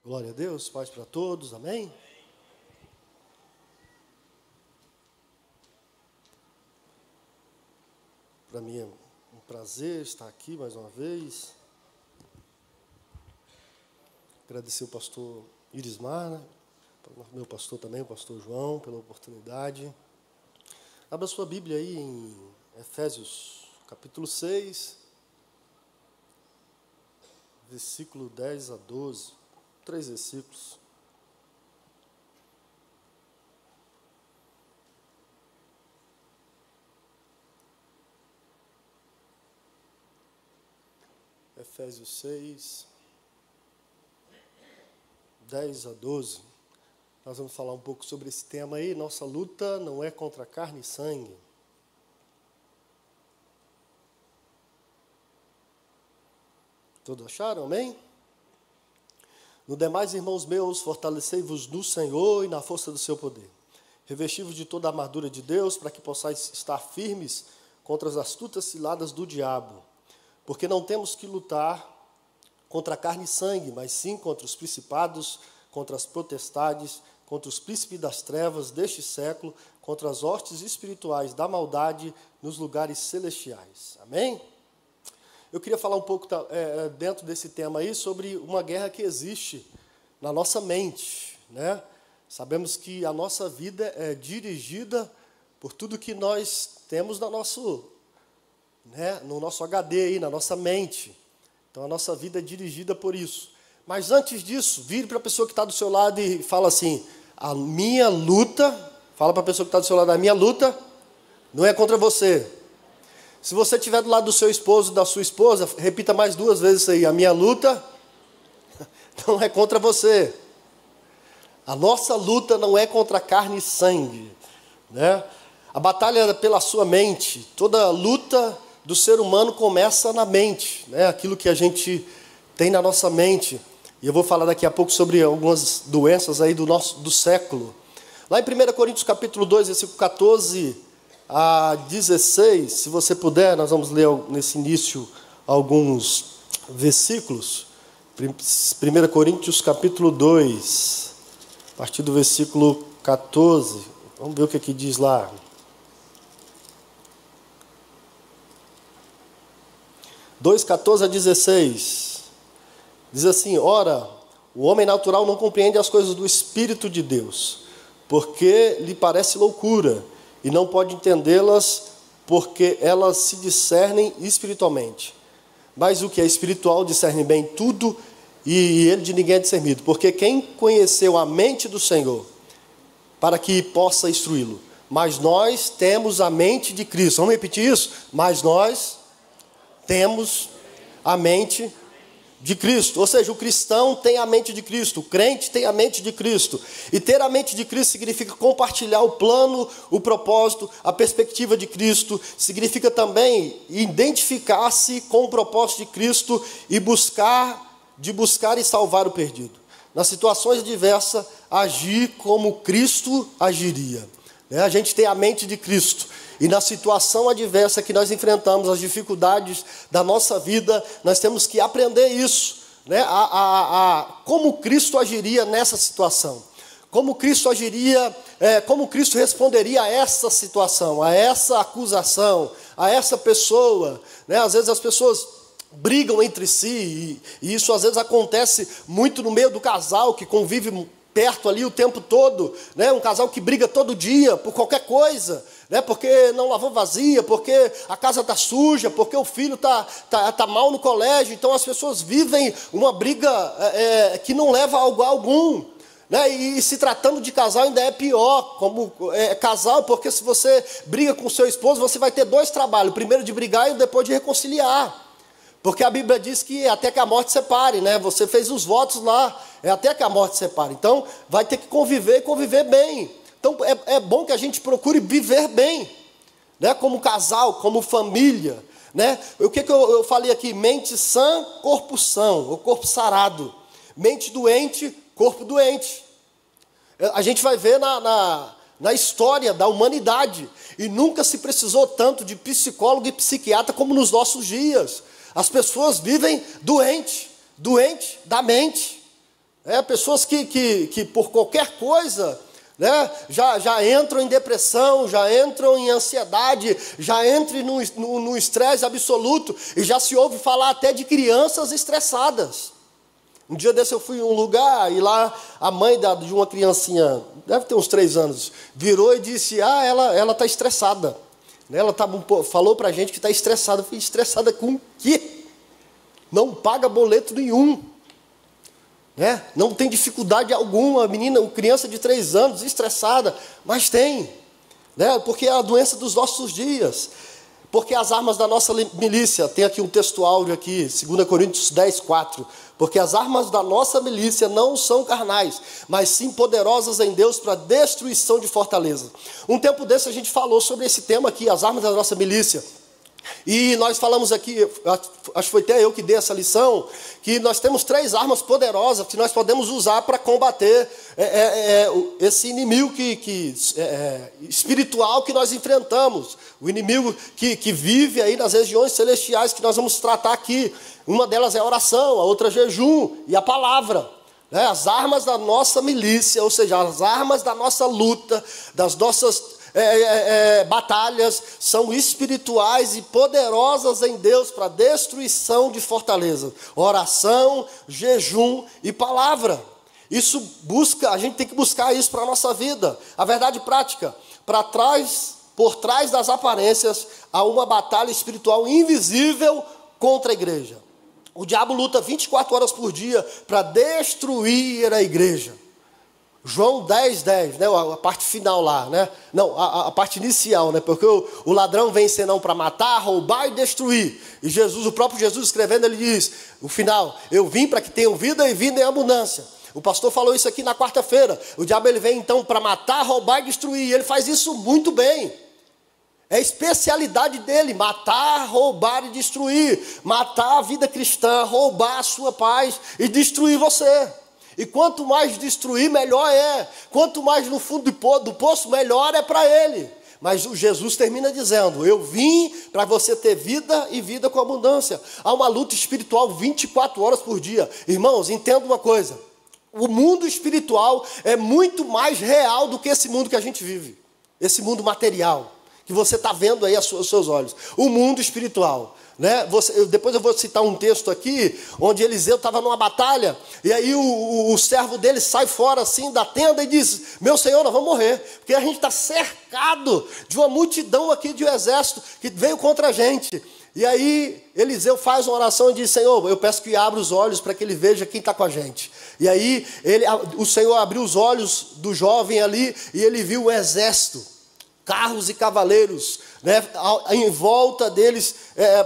Glória a Deus, paz para todos, amém? Para mim é um prazer estar aqui mais uma vez. Agradecer o pastor Irismar, né? Meu pastor também, o pastor João, pela oportunidade. Abra sua Bíblia aí em Efésios, capítulo 6, versículo 10 a 12. 3 versículos. Efésios 6, 10 a 12. Nós vamos falar um pouco sobre esse tema aí. Nossa luta não é contra carne e sangue. Todos acharam, amém? No demais, irmãos meus, fortalecei-vos no Senhor e na força do seu poder. Revesti-vos de toda a armadura de Deus, para que possais estar firmes contra as astutas ciladas do diabo. Porque não temos que lutar contra carne e sangue, mas sim contra os principados, contra as potestades, contra os príncipes das trevas deste século, contra as hostes espirituais da maldade nos lugares celestiais. Amém? Eu queria falar um pouco dentro desse tema aí sobre uma guerra que existe na nossa mente, né? Sabemos que a nossa vida é dirigida por tudo que nós temos no nosso HD aí, na nossa mente. Então a nossa vida é dirigida por isso. Mas antes disso, vire para a pessoa que está do seu lado e fala assim: a minha luta, fala para a pessoa que está do seu lado, a minha luta não é contra você. Se você estiver do lado do seu esposo, da sua esposa, repita mais 2 vezes isso aí. A minha luta não é contra você. A nossa luta não é contra carne e sangue, né? A batalha é pela sua mente. Toda luta do ser humano começa na mente, né? Aquilo que a gente tem na nossa mente. E eu vou falar daqui a pouco sobre algumas doenças aí do século. Lá em 1 Coríntios capítulo 2, versículo 14 a 16, se você puder, nós vamos ler nesse início alguns versículos. 1 Coríntios capítulo 2, a partir do versículo 14. Vamos ver o que aqui diz lá. 2, 14 a 16. Diz assim: ora, o homem natural não compreende as coisas do Espírito de Deus, porque lhe parece loucura, e não pode entendê-las, porque elas se discernem espiritualmente. Mas o que é espiritual discerne bem tudo, e ele de ninguém é discernido. Porque quem conheceu a mente do Senhor, para que possa instruí-lo? Mas nós temos a mente de Cristo. Vamos repetir isso? Mas nós temos a mente de Cristo. Ou seja, o cristão tem a mente de Cristo, o crente tem a mente de Cristo. E ter a mente de Cristo significa compartilhar o plano, o propósito, a perspectiva de Cristo. Significa também identificar-se com o propósito de Cristo e buscar e salvar o perdido. Nas situações diversas, agir como Cristo agiria. A gente tem a mente de Cristo. E na situação adversa que nós enfrentamos, as dificuldades da nossa vida, nós temos que aprender isso, né? Como Cristo agiria nessa situação. Como Cristo agiria, como Cristo responderia a essa situação, a essa acusação, a essa pessoa, né? Às vezes as pessoas brigam entre si, e isso às vezes acontece muito no meio do casal que convive perto ali o tempo todo, né? Um casal que briga todo dia por qualquer coisa, né? Porque não lavou vazia, porque a casa está suja, porque o filho tá mal no colégio. Então as pessoas vivem uma briga que não leva a algo algum, né? E se tratando de casal ainda é pior, como casal, porque se você briga com o seu esposo, você vai ter 2 trabalhos, o primeiro de brigar e depois de reconciliar. Porque a Bíblia diz que até que a morte separe, né? Você fez os votos lá, até que a morte separe. Então, vai ter que conviver e conviver bem. Então, é bom que a gente procure viver bem, né? Como casal, como família, né? O que eu falei aqui? Mente sã, corpo são, o corpo sarado. Mente doente, corpo doente. A gente vai ver na história da humanidade, e nunca se precisou tanto de psicólogo e psiquiatra como nos nossos dias. As pessoas vivem doente da mente. Pessoas que por qualquer coisa, né, já entram em depressão, já entram em ansiedade, já entram no estresse absoluto, e já se ouve falar até de crianças estressadas. Um dia desse eu fui em um lugar, e lá a mãe de uma criancinha, deve ter uns 3 anos, virou e disse, ela está estressada. Ela falou para a gente que está estressada. Eu falei, estressada com o quê? Não paga boleto nenhum. Não tem dificuldade alguma, uma criança de 3 anos, estressada, mas tem, porque é a doença dos nossos dias, porque as armas da nossa milícia, tem aqui um texto áudio aqui, 2 Coríntios 10, 4, porque as armas da nossa milícia não são carnais, mas sim poderosas em Deus para destruição de fortaleza. Um tempo desse a gente falou sobre esse tema aqui, as armas da nossa milícia. E nós falamos aqui, acho que foi até eu que dei essa lição, que nós temos 3 armas poderosas que nós podemos usar para combater esse inimigo espiritual que nós enfrentamos. O inimigo que vive aí nas regiões celestiais que nós vamos tratar aqui. Uma delas é a oração, a outra é jejum e a palavra. As armas da nossa milícia, ou seja, as armas da nossa luta, das nossas batalhas são espirituais e poderosas em Deus para destruição de fortaleza. Oração, jejum e palavra. A gente tem que buscar isso para a nossa vida. A verdade prática, por trás das aparências, há uma batalha espiritual invisível contra a igreja. O diabo luta 24 horas por dia para destruir a igreja. João 10, 10, a parte final lá, não, a parte inicial, porque o ladrão vem senão para matar, roubar e destruir. E o próprio Jesus escrevendo, ele diz, o final, eu vim para que tenham vida e vida em abundância. O pastor falou isso aqui na quarta-feira. O diabo ele vem então para matar, roubar e destruir. E ele faz isso muito bem. É a especialidade dele, matar, roubar e destruir. Matar a vida cristã, roubar a sua paz e destruir você. E quanto mais destruir, melhor é. Quanto mais no fundo do poço, melhor é para ele. Mas o Jesus termina dizendo, eu vim para você ter vida e vida com abundância. Há uma luta espiritual 24 horas por dia. Irmãos, entenda uma coisa. O mundo espiritual é muito mais real do que esse mundo que a gente vive. Esse mundo material, que você está vendo aí aos seus olhos. O mundo espiritual. Depois eu vou citar um texto aqui, onde Eliseu estava numa batalha, e aí o servo dele sai fora assim da tenda e diz, meu senhor, nós vamos morrer, porque a gente está cercado de uma multidão aqui de um exército que veio contra a gente. E aí Eliseu faz uma oração e diz, Senhor, eu peço que abra os olhos para que ele veja quem está com a gente. E aí o Senhor abriu os olhos do jovem ali, e ele viu o exército, carros e cavaleiros, em volta deles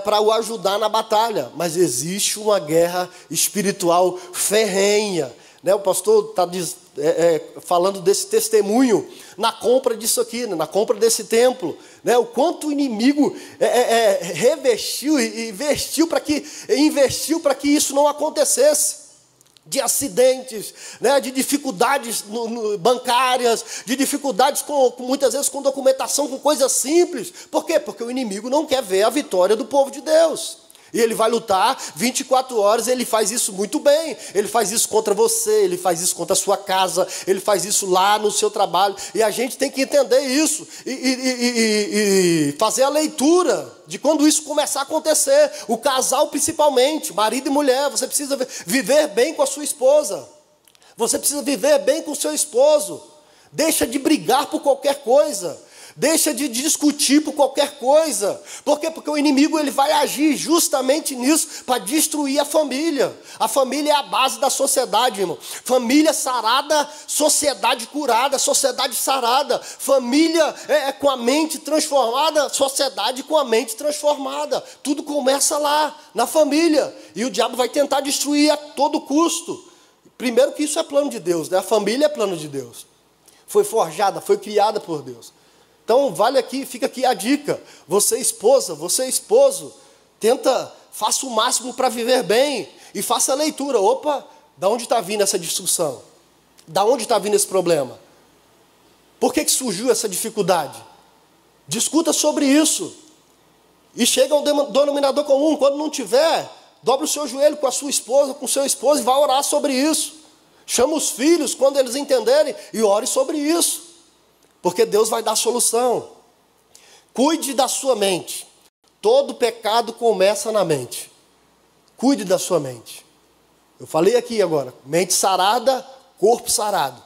para o ajudar na batalha. Mas existe uma guerra espiritual ferrenha. O pastor está falando desse testemunho na compra disso aqui, na compra desse templo. O quanto o inimigo revestiu e investiu para que isso não acontecesse. De acidentes, de dificuldades bancárias, de dificuldades muitas vezes com documentação, com coisas simples. Por quê? Porque o inimigo não quer ver a vitória do povo de Deus. E ele vai lutar 24 horas, ele faz isso muito bem. Ele faz isso contra você, ele faz isso contra a sua casa, ele faz isso lá no seu trabalho. E a gente tem que entender isso e fazer a leitura de quando isso começar a acontecer. O casal principalmente, marido e mulher, você precisa viver bem com a sua esposa. Você precisa viver bem com o seu esposo. Deixa de brigar por qualquer coisa. Deixa de discutir por qualquer coisa. Por quê? Porque o inimigo ele vai agir justamente nisso, para destruir a família. A família é a base da sociedade, irmão. Família sarada, sociedade curada, sociedade sarada. Família com a mente transformada, sociedade com a mente transformada. Tudo começa lá, na família. E o diabo vai tentar destruir a todo custo. Primeiro que isso é plano de Deus, A família é plano de Deus. Foi forjada, foi criada por Deus. Então, fica aqui a dica. Você esposa, você esposo, faça o máximo para viver bem e faça a leitura. Opa, da onde está vindo essa discussão? Da onde está vindo esse problema? Por que surgiu essa dificuldade? Discuta sobre isso. E chega a um denominador comum. Quando não tiver, dobre o seu joelho com a sua esposa, com o seu esposo e vá orar sobre isso. Chama os filhos quando eles entenderem e ore sobre isso, porque Deus vai dar solução. Cuide da sua mente. Todo pecado começa na mente. Cuide da sua mente. Eu falei aqui agora, mente sarada, corpo sarado.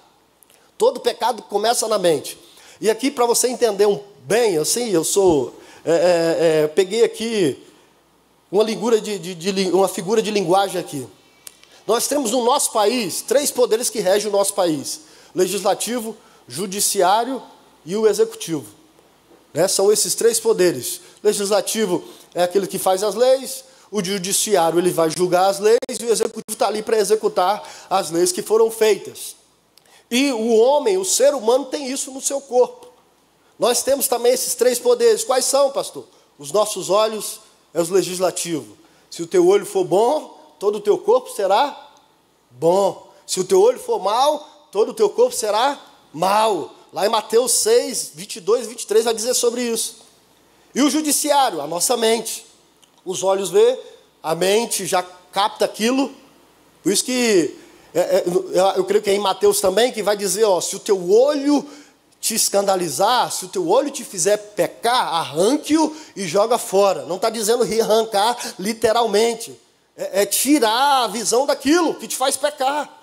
Todo pecado começa na mente. E aqui, para você entender bem, assim, peguei aqui uma figura de linguagem aqui. Nós temos no nosso país 3 poderes que regem o nosso país: legislativo, judiciário e o executivo. São esses 3 poderes. Legislativo é aquele que faz as leis, o judiciário ele vai julgar as leis e o executivo está ali para executar as leis que foram feitas. E o homem, o ser humano, tem isso no seu corpo. Nós temos também esses 3 poderes. Quais são, pastor? Os nossos olhos é o legislativo. Se o teu olho for bom, todo o teu corpo será bom. Se o teu olho for mau, todo o teu corpo será mau. Lá em Mateus 6, 22 e 23 vai dizer sobre isso. E o judiciário, a nossa mente. Os olhos vê, a mente já capta aquilo. Por isso que eu creio que é em Mateus também que vai dizer, se o teu olho te escandalizar, se o teu olho te fizer pecar, arranque-o e joga fora. Não está dizendo arrancar literalmente. É tirar a visão daquilo que te faz pecar.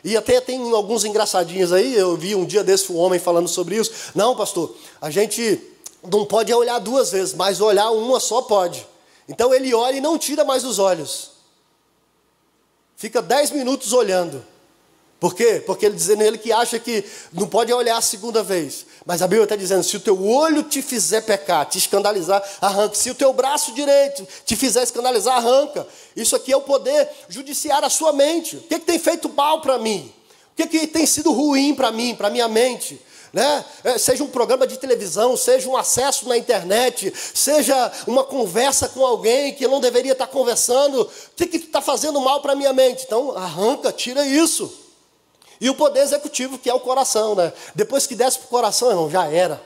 E até tem alguns engraçadinhos aí, eu vi um dia desse um homem falando sobre isso. Não, pastor, a gente não pode olhar 2 vezes, mas olhar uma só pode. Então ele olha e não tira mais os olhos. Fica 10 minutos olhando. Por quê? Porque ele dizendo ele que acha que não pode olhar a segunda vez. Mas a Bíblia está dizendo, se o teu olho te fizer pecar, te escandalizar, arranca. Se o teu braço direito te fizer escandalizar, arranca. Isso aqui é o poder judiciário, a sua mente. O que tem feito mal para mim? O que tem sido ruim para mim, para minha mente? Seja um programa de televisão, seja um acesso na internet, seja uma conversa com alguém que eu não deveria estar conversando. O que está fazendo mal para a minha mente? Então, arranca, tira isso. E o poder executivo, que é o coração, Depois que desce para o coração, irmão, já era.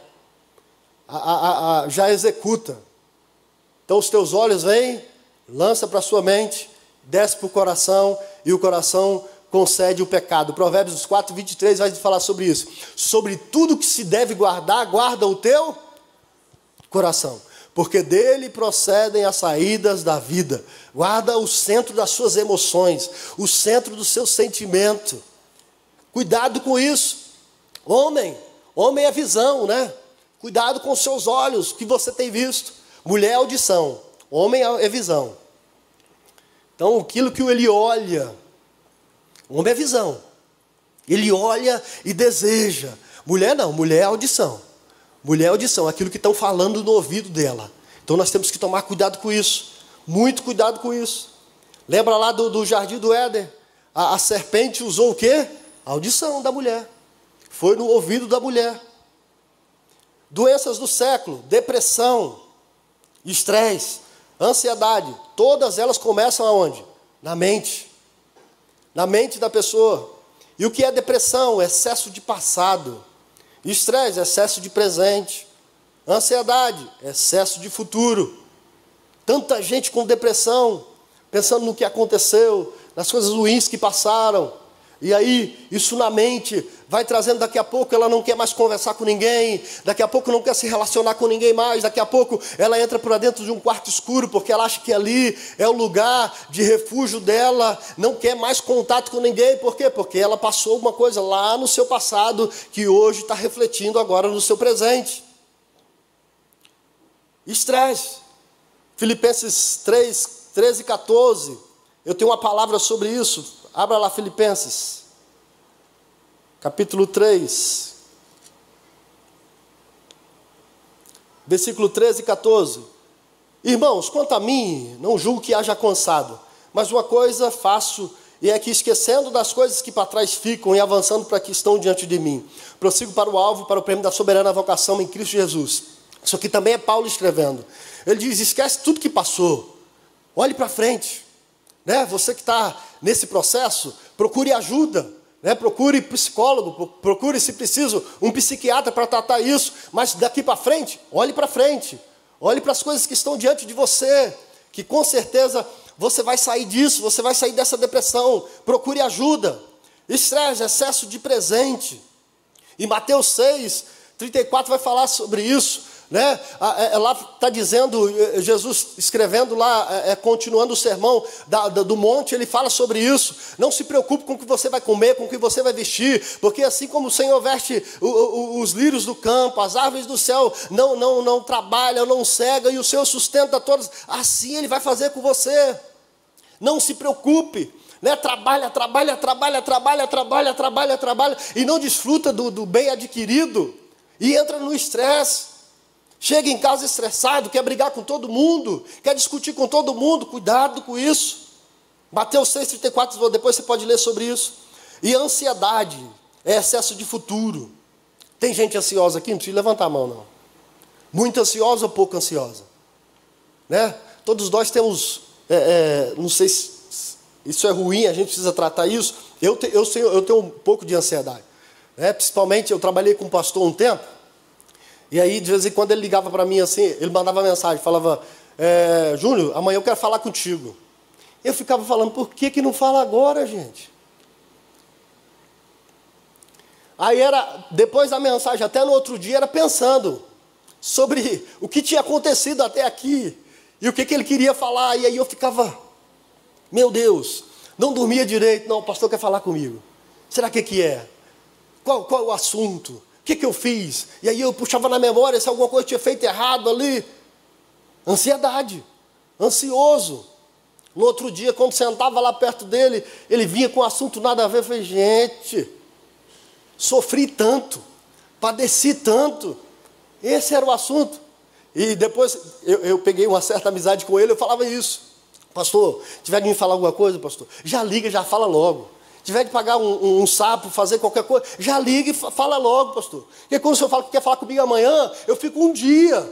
Já executa. Então os teus olhos vêm, lança para a sua mente, desce para o coração, e o coração concede o pecado. Provérbios 4, 23 vai falar sobre isso. Sobre tudo que se deve guardar, guarda o teu coração. Porque dele procedem as saídas da vida. Guarda o centro das suas emoções, o centro do seu sentimento. Cuidado com isso. Homem é visão, Cuidado com os seus olhos, que você tem visto. Mulher é audição, homem é visão. Então, aquilo que ele olha, homem é visão. Ele olha e deseja. Mulher não, mulher é audição. Mulher é audição, aquilo que estão falando no ouvido dela. Então, nós temos que tomar cuidado com isso. Muito cuidado com isso. Lembra lá do Jardim do Éden? A serpente usou o quê? A audição da mulher. Foi no ouvido da mulher. Doenças do século, depressão, estresse, ansiedade, todas elas começam aonde? Na mente. Na mente da pessoa. E o que é depressão? Excesso de passado. Estresse, excesso de presente. Ansiedade, excesso de futuro. Tanta gente com depressão, pensando no que aconteceu, nas coisas ruins que passaram. E aí, isso na mente, vai trazendo, daqui a pouco ela não quer mais conversar com ninguém, daqui a pouco não quer se relacionar com ninguém mais, daqui a pouco ela entra para dentro de um quarto escuro, porque ela acha que ali é o lugar de refúgio dela, não quer mais contato com ninguém. Por quê? Porque ela passou uma coisa lá no seu passado, que hoje está refletindo agora no seu presente. Estresse. Filipenses 3, 13 e 14, eu tenho uma palavra sobre isso. Abra lá Filipenses, capítulo 3, versículo 13 e 14. Irmãos, quanto a mim, não julgo que haja cansado, mas uma coisa faço, e é que esquecendo das coisas que para trás ficam e avançando para que estão diante de mim, prossigo para o alvo, para o prêmio da soberana vocação em Cristo Jesus. Isso aqui também é Paulo escrevendo. Ele diz, esquece tudo que passou, olhe para frente. Você que está nesse processo, procure ajuda, procure psicólogo, procure, se preciso, um psiquiatra para tratar isso, mas daqui para frente, olhe para as coisas que estão diante de você, que com certeza você vai sair disso, você vai sair dessa depressão. Procure ajuda. Estresse, excesso de presente. E Mateus 6, 34 vai falar sobre isso. Né? Lá está dizendo, Jesus escrevendo lá, continuando o sermão do monte, ele fala sobre isso. Não se preocupe com o que você vai comer, com o que você vai vestir, porque assim como o Senhor veste os lírios do campo, as árvores do céu não trabalham, não cegam, e o Senhor sustenta todas, assim Ele vai fazer com você. Não se preocupe, né? Trabalha, e não desfruta do bem adquirido, e entra no estresse. Chega em casa estressado, quer brigar com todo mundo, quer discutir com todo mundo, cuidado com isso. Mateus 6,34, depois você pode ler sobre isso. E a ansiedade é excesso de futuro. Tem gente ansiosa aqui? Não precisa levantar a mão, não. Muito ansiosa ou pouco ansiosa? Né? Todos nós temos, não sei se isso é ruim, a gente precisa tratar isso. Eu tenho um pouco de ansiedade. Né? Principalmente, eu trabalhei com um pastor um tempo, e aí, de vez em quando, ele ligava para mim assim, ele mandava mensagem, falava, Júnior, amanhã eu quero falar contigo. Eu ficava falando, por que não fala agora, gente? Aí depois da mensagem, até no outro dia, era pensando sobre o que tinha acontecido até aqui, e o que ele queria falar, e aí eu ficava, meu Deus, não dormia direito, não, o pastor quer falar comigo. Será que é? Qual é o assunto? O que eu fiz? E aí eu puxava na memória se alguma coisa tinha feito errado ali. Ansiedade, ansioso. No outro dia, quando sentava lá perto dele, ele vinha com um assunto nada a ver. Eu falei, gente, sofri tanto, padeci tanto. Esse era o assunto. E depois eu peguei uma certa amizade com ele, eu falava isso. Pastor, tiver que me falar alguma coisa, pastor, já liga, já fala logo. Tiver de pagar um sapo, fazer qualquer coisa, já liga e fala logo, pastor. Porque quando o senhor fala que quer falar comigo amanhã, eu fico um dia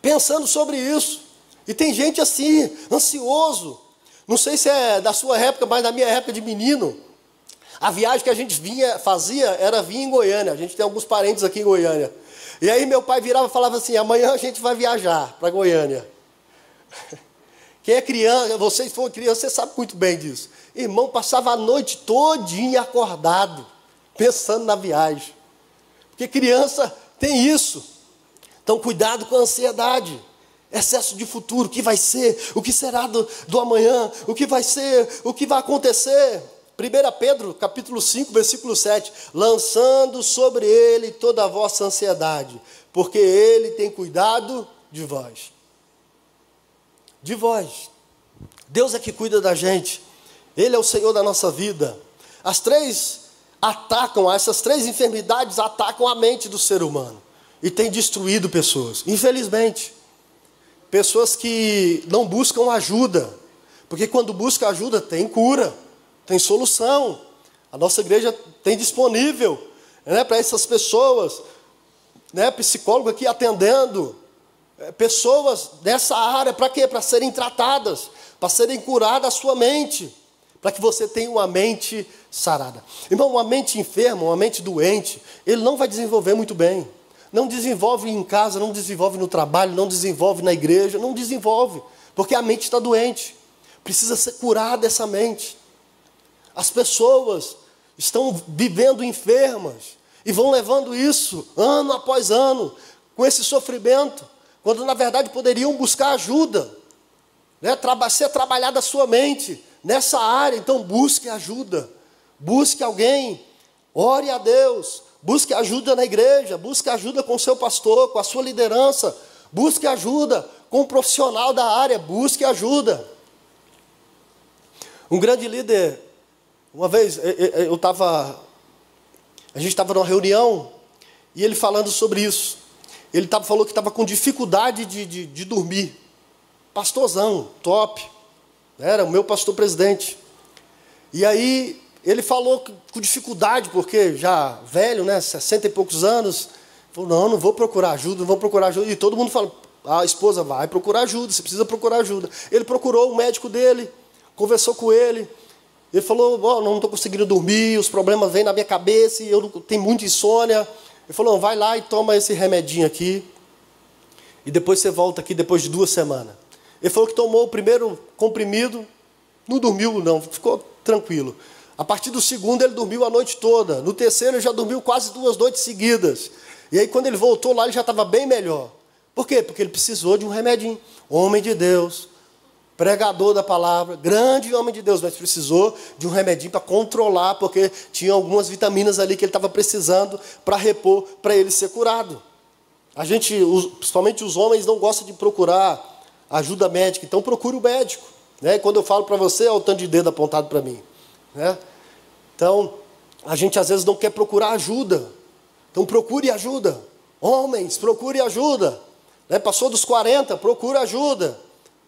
pensando sobre isso. E tem gente assim, ansioso. Não sei se é da sua época, mas da minha época de menino, a viagem que a gente fazia era vir em Goiânia. A gente tem alguns parentes aqui em Goiânia. E aí meu pai virava e falava assim, amanhã a gente vai viajar para Goiânia. Quem é criança, vocês foram criança, você sabe muito bem disso. Irmão, passava a noite todinha acordado, pensando na viagem. Porque criança tem isso. Então, cuidado com a ansiedade. Excesso de futuro, o que vai ser? O que será do amanhã? O que vai ser? O que vai acontecer? 1 Pedro, capítulo 5, versículo 7. Lançando sobre ele toda a vossa ansiedade, porque ele tem cuidado de vós. De vós. Deus é que cuida da gente. Ele é o Senhor da nossa vida. Essas três enfermidades atacam a mente do ser humano. E tem destruído pessoas. Infelizmente. Pessoas que não buscam ajuda. Porque quando busca ajuda, tem cura. Tem solução. A nossa igreja tem disponível, né, para essas pessoas. Né, psicólogo aqui atendendo. Pessoas dessa área, para quê? Para serem tratadas, para serem curadas a sua mente, para que você tenha uma mente sarada. Irmão, uma mente enferma, uma mente doente, ele não vai desenvolver muito bem. Não desenvolve em casa, não desenvolve no trabalho, não desenvolve na igreja, não desenvolve, porque a mente está doente. Precisa ser curada essa mente. As pessoas estão vivendo enfermas e vão levando isso ano após ano, com esse sofrimento, quando na verdade poderiam buscar ajuda, né? Ser trabalhada a sua mente nessa área. Então busque ajuda, busque alguém, ore a Deus, busque ajuda na igreja, busque ajuda com o seu pastor, com a sua liderança, busque ajuda com um profissional da área, busque ajuda. Um grande líder, uma vez a gente estava numa reunião e ele falando sobre isso. Ele falou que estava com dificuldade de dormir. Pastorzão, top. Era o meu pastor presidente. E aí ele falou com dificuldade, porque já velho, né, 60 e poucos anos. Falou, não vou procurar ajuda, não vou procurar ajuda. E todo mundo fala, a esposa vai procurar ajuda, você precisa procurar ajuda. Ele procurou o médico dele, conversou com ele. Ele falou, não estou conseguindo dormir, os problemas vêm na minha cabeça, e eu tenho muita insônia. Ele falou, vai lá e toma esse remedinho aqui, e depois você volta aqui depois de 2 semanas. Ele falou que tomou o primeiro comprimido, não dormiu não, ficou tranquilo. A partir do segundo ele dormiu a noite toda. No terceiro ele já dormiu quase 2 noites seguidas. E aí quando ele voltou lá ele já estava bem melhor. Por quê? Porque ele precisou de um remedinho. Homem de Deus, pregador da palavra, grande homem de Deus, mas precisou de um remedinho para controlar, porque tinha algumas vitaminas ali que ele estava precisando para repor, para ele ser curado. A gente, principalmente os homens, não gostam de procurar ajuda médica, então procure o médico. Né? E quando eu falo para você, é o tanto de dedo apontado para mim. Né? Então, a gente às vezes não quer procurar ajuda. Então procure ajuda. Homens, procure ajuda. Né? Passou dos 40, procure ajuda.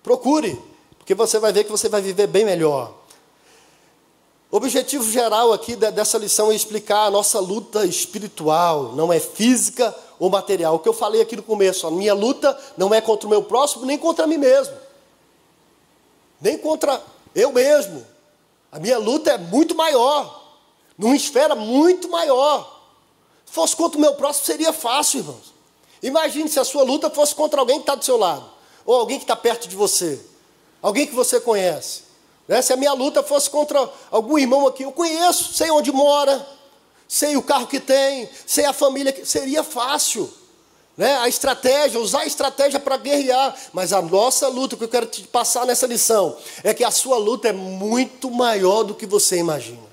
Procure, porque você vai ver que você vai viver bem melhor. O objetivo geral aqui dessa lição é explicar a nossa luta espiritual, não é física ou material. O que eu falei aqui no começo, a minha luta não é contra o meu próximo, nem contra mim mesmo. Nem contra eu mesmo. A minha luta é muito maior, numa esfera muito maior. Se fosse contra o meu próximo, seria fácil, irmãos. Imagine se a sua luta fosse contra alguém que está do seu lado, ou alguém que está perto de você, alguém que você conhece. Né? Se a minha luta fosse contra algum irmão aqui, eu conheço, sei onde mora, sei o carro que tem, sei a família, seria fácil. Né? A estratégia, usar a estratégia para guerrear. Mas a nossa luta, que eu quero te passar nessa lição, é que a sua luta é muito maior do que você imagina.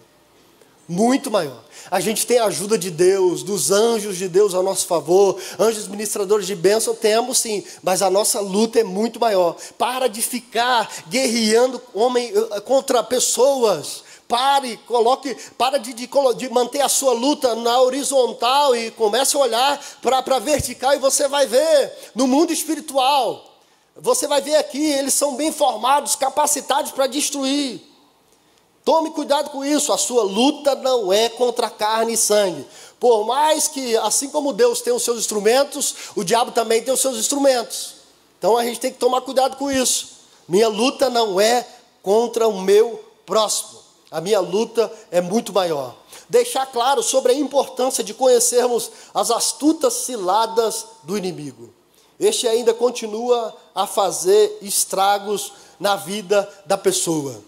Muito maior. A gente tem a ajuda de Deus, dos anjos de Deus ao nosso favor, anjos ministradores de bênção, temos sim, mas a nossa luta é muito maior. Para de ficar guerreando contra pessoas. Para de manter a sua luta na horizontal e comece a olhar para a vertical e você vai ver no mundo espiritual. Você vai ver aqui, eles são bem formados, capacitados para destruir. Tome cuidado com isso, a sua luta não é contra carne e sangue. Por mais que, assim como Deus tem os seus instrumentos, o diabo também tem os seus instrumentos. Então a gente tem que tomar cuidado com isso. Minha luta não é contra o meu próximo. A minha luta é muito maior. Deixar claro sobre a importância de conhecermos as astutas ciladas do inimigo. Este ainda continua a fazer estragos na vida da pessoa.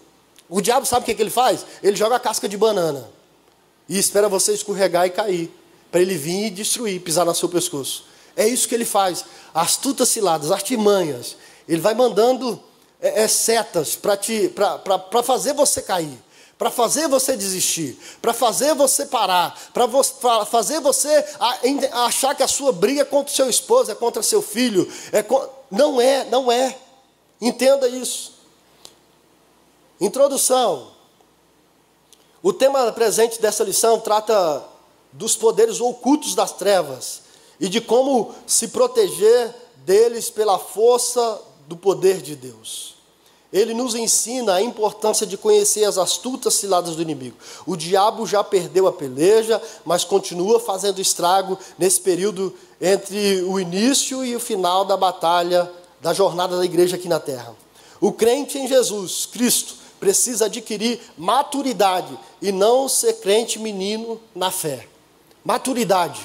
O diabo sabe o que ele faz? Ele joga a casca de banana e espera você escorregar e cair, para ele vir e destruir, pisar no seu pescoço. É isso que ele faz. Astutas ciladas, artimanhas. Ele vai mandando setas para fazer você cair, para fazer você desistir, para fazer você parar, para fazer você achar que a sua briga é contra o seu esposo, é contra seu filho. Não é. Entenda isso. Introdução. O tema presente dessa lição trata dos poderes ocultos das trevas e de como se proteger deles pela força do poder de Deus. Ele nos ensina a importância de conhecer as astutas ciladas do inimigo. O diabo já perdeu a peleja, mas continua fazendo estrago nesse período entre o início e o final da batalha, da jornada da igreja aqui na terra. O crente em Jesus Cristo precisa adquirir maturidade e não ser crente menino na fé. Maturidade.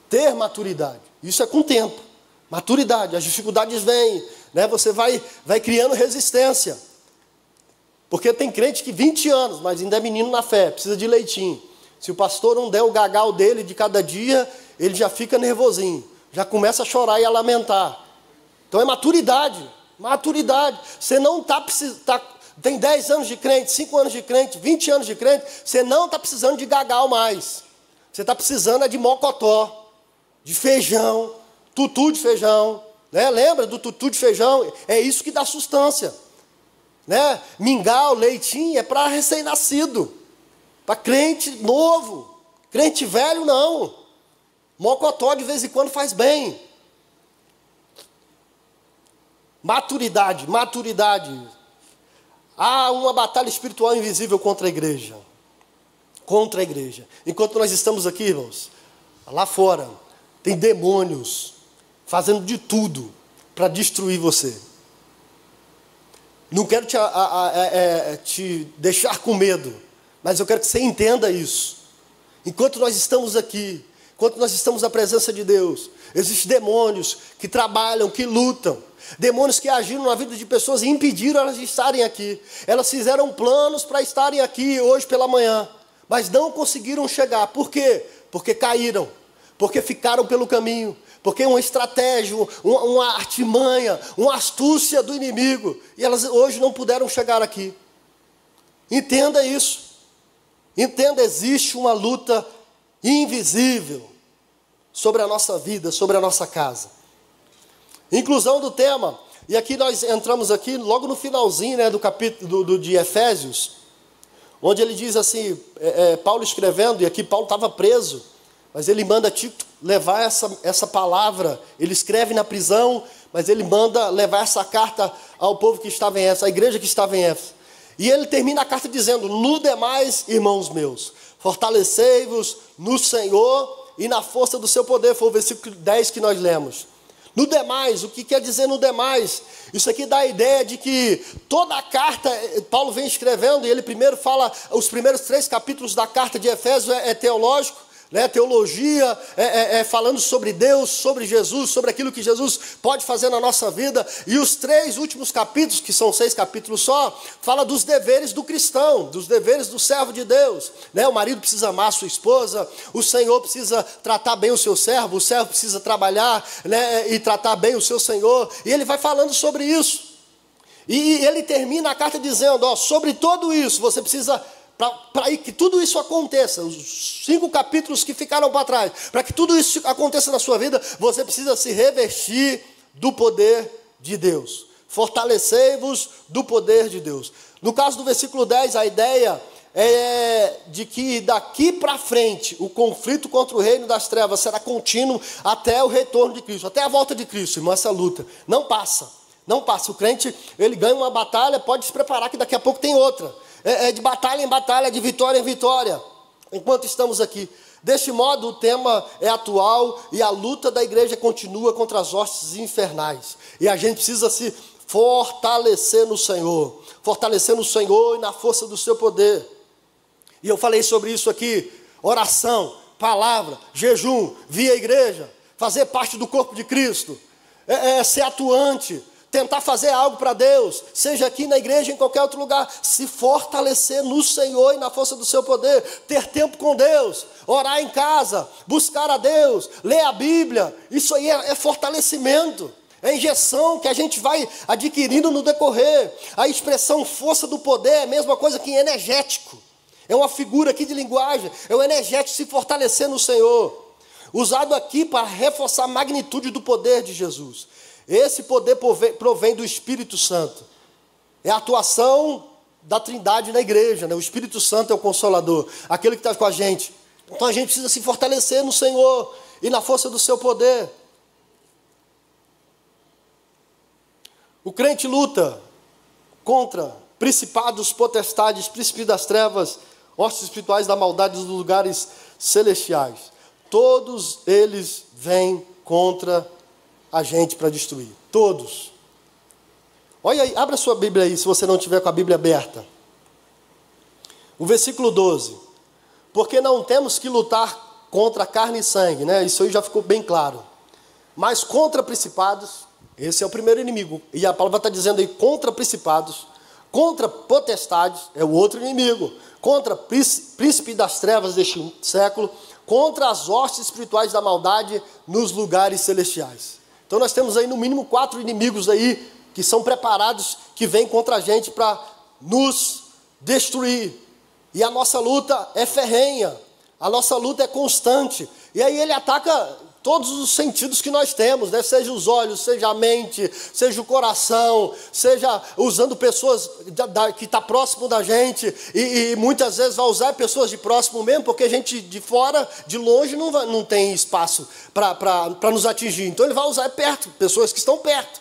Ter maturidade. Isso é com o tempo. Maturidade. As dificuldades vêm. Né? Você vai criando resistência. Porque tem crente que 20 anos, mas ainda é menino na fé. Precisa de leitinho. Se o pastor não der o gagal dele de cada dia, ele já fica nervosinho. Já começa a chorar e a lamentar. Então é maturidade. Maturidade. Você não tem 10 anos de crente, 5 anos de crente, 20 anos de crente, você não está precisando de gagal mais. Você está precisando de mocotó, de feijão, tutu de feijão. Né? Lembra do tutu de feijão? É isso que dá sustância. Né? Mingau, leitinho, é para recém-nascido. Para crente novo. Crente velho, não. Mocotó de vez em quando faz bem. Maturidade. Há uma batalha espiritual invisível contra a igreja. Contra a igreja. Enquanto nós estamos aqui, irmãos, lá fora, tem demônios fazendo de tudo para destruir você. Não quero te deixar com medo, mas eu quero que você entenda isso. Enquanto nós estamos aqui, quando nós estamos na presença de Deus. Existem demônios que trabalham, que lutam. Demônios que agiram na vida de pessoas e impediram elas de estarem aqui. Elas fizeram planos para estarem aqui hoje pela manhã, mas não conseguiram chegar. Por quê? Porque caíram, porque ficaram pelo caminho, porque uma estratégia, uma artimanha, uma astúcia do inimigo, e elas hoje não puderam chegar aqui. Entenda isso. Entenda, existe uma luta invisível sobre a nossa vida, sobre a nossa casa. Inclusão do tema, e aqui nós entramos aqui logo no finalzinho, né, do capítulo de Efésios, onde ele diz assim, Paulo escrevendo, e aqui Paulo estava preso, mas ele manda Tito levar essa palavra, ele escreve na prisão, mas ele manda levar essa carta ao povo que estava em Éfeso, à igreja que estava em Éfeso. E ele termina a carta dizendo, no demais, irmãos meus, fortalecei-vos no Senhor e na força do seu poder. Foi o versículo 10 que nós lemos. No demais, o que quer dizer no demais? Isso aqui dá a ideia de que toda a carta, Paulo vem escrevendo, e ele primeiro fala, os primeiros 3 capítulos da carta de Efésios é teológico, né? Teologia, falando sobre Deus, sobre Jesus, sobre aquilo que Jesus pode fazer na nossa vida. E os 3 últimos capítulos, que são 6 capítulos só, fala dos deveres do cristão, dos deveres do servo de Deus, né? O marido precisa amar a sua esposa, o senhor precisa tratar bem o seu servo, o servo precisa trabalhar, né, e tratar bem o seu senhor. E ele vai falando sobre isso. E ele termina a carta dizendo, ó, sobre tudo isso, você precisa... Para que tudo isso aconteça, os 5 capítulos que ficaram para trás, para que tudo isso aconteça na sua vida, você precisa se revestir do poder de Deus. Fortalecei-vos do poder de Deus. No caso do versículo 10, a ideia é de que daqui para frente, o conflito contra o reino das trevas será contínuo até o retorno de Cristo, até a volta de Cristo, irmão, essa luta. Não passa, não passa. O crente, ele ganha uma batalha, pode se preparar que daqui a pouco tem outra. De batalha em batalha, de vitória em vitória, enquanto estamos aqui. Deste modo, o tema é atual e a luta da igreja continua contra as hostes infernais. E a gente precisa se fortalecer no Senhor e na força do seu poder. E eu falei sobre isso aqui, oração, palavra, jejum, vir à igreja, fazer parte do corpo de Cristo, ser atuante, tentar fazer algo para Deus, seja aqui na igreja, em qualquer outro lugar, se fortalecer no Senhor e na força do seu poder, ter tempo com Deus, orar em casa, buscar a Deus, ler a Bíblia. Isso aí é fortalecimento, é injeção que a gente vai adquirindo no decorrer. A expressão força do poder é a mesma coisa que energético, é uma figura aqui de linguagem, é o energético, se fortalecer no Senhor, usado aqui para reforçar a magnitude do poder de Jesus. Esse poder provém do Espírito Santo. É a atuação da Trindade na igreja, né? O Espírito Santo é o Consolador, aquele que está com a gente. Então a gente precisa se fortalecer no Senhor e na força do seu poder. O crente luta contra principados, potestades, príncipes das trevas, hostes espirituais da maldade dos lugares celestiais. Todos eles vêm contra a gente para destruir. Todos. Olha aí, abra sua Bíblia aí, se você não tiver com a Bíblia aberta. O versículo 12. Porque não temos que lutar contra carne e sangue, né? Isso aí já ficou bem claro. Mas contra principados, esse é o primeiro inimigo. E a palavra está dizendo aí, contra principados, contra potestades, é o outro inimigo. Contra príncipe das trevas deste século, contra as hostes espirituais da maldade nos lugares celestiais. Então nós temos aí no mínimo 4 inimigos aí que são preparados, que vêm contra a gente para nos destruir. E a nossa luta é ferrenha, a nossa luta é constante. E aí ele ataca todos os sentidos que nós temos, né? Seja os olhos, seja a mente, seja o coração, seja usando pessoas que estão próximo da gente, e muitas vezes vai usar pessoas de próximo mesmo, porque a gente de fora, de longe, não tem espaço para nos atingir. Então ele vai usar perto, pessoas que estão perto,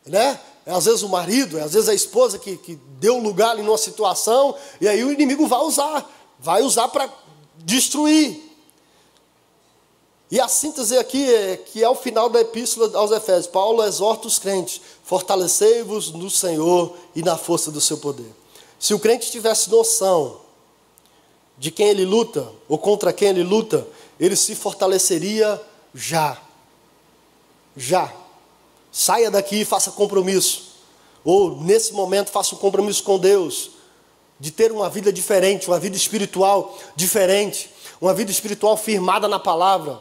né? Às vezes o marido, às vezes a esposa que deu lugar ali numa situação, e aí o inimigo vai usar para destruir. E a síntese aqui é que é o final da epístola aos Efésios. Paulo exorta os crentes: fortalecei-vos no Senhor e na força do seu poder. Se o crente tivesse noção de quem ele luta, ou contra quem ele luta, ele se fortaleceria já. Já. Saia daqui e faça compromisso. Ou, nesse momento, faça um compromisso com Deus. De ter uma vida diferente, uma vida espiritual diferente. Uma vida espiritual firmada na palavra.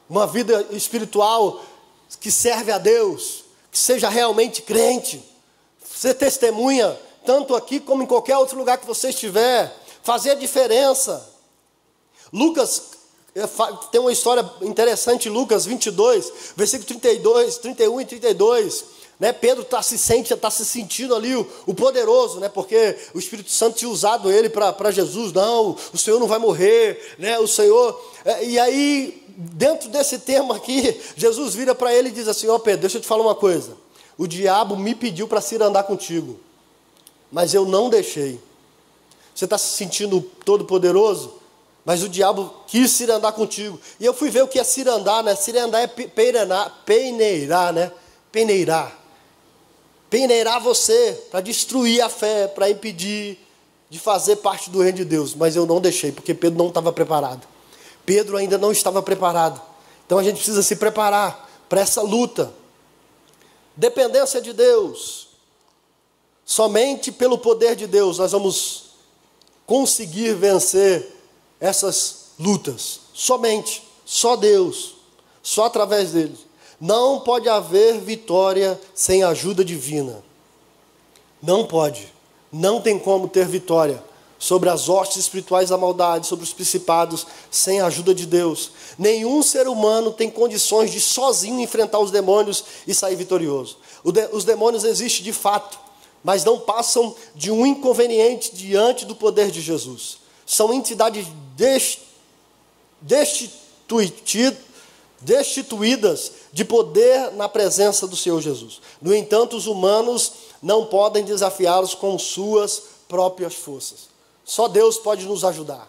Uma vida espiritual que serve a Deus. Que seja realmente crente. Ser testemunha, tanto aqui como em qualquer outro lugar que você estiver. Fazer a diferença. Lucas tem uma história interessante, Lucas 22, versículo 32, 31 e 32. Né? Pedro está se sentindo ali o poderoso, né? Porque o Espírito Santo tinha usado ele para Jesus. Não, o Senhor não vai morrer, né? O Senhor... E aí, dentro desse termo aqui, Jesus vira para ele e diz assim: ó Pedro, deixa eu te falar uma coisa. O diabo me pediu para ir andar contigo, mas eu não deixei. Você está se sentindo todo poderoso? Mas o diabo quis cirandar contigo. E eu fui ver o que é cirandar, né? Cirandar é peneirar, né? Peneirar. Peneirar você, para destruir a fé, para impedir de fazer parte do reino de Deus. Mas eu não deixei, porque Pedro não estava preparado. Pedro ainda não estava preparado. Então a gente precisa se preparar para essa luta. Dependência de Deus. Somente pelo poder de Deus nós vamos conseguir vencer essas lutas. Somente, só Deus, só através dele. Não pode haver vitória sem ajuda divina. Não pode. Não tem como ter vitória sobre as hostes espirituais da maldade, sobre os principados, sem a ajuda de Deus. Nenhum ser humano tem condições de sozinho enfrentar os demônios e sair vitorioso. Os demônios existem de fato, mas não passam de um inconveniente diante do poder de Jesus. São entidades destituídas de poder na presença do Senhor Jesus. No entanto, os humanos não podem desafiá-los com suas próprias forças. Só Deus pode nos ajudar.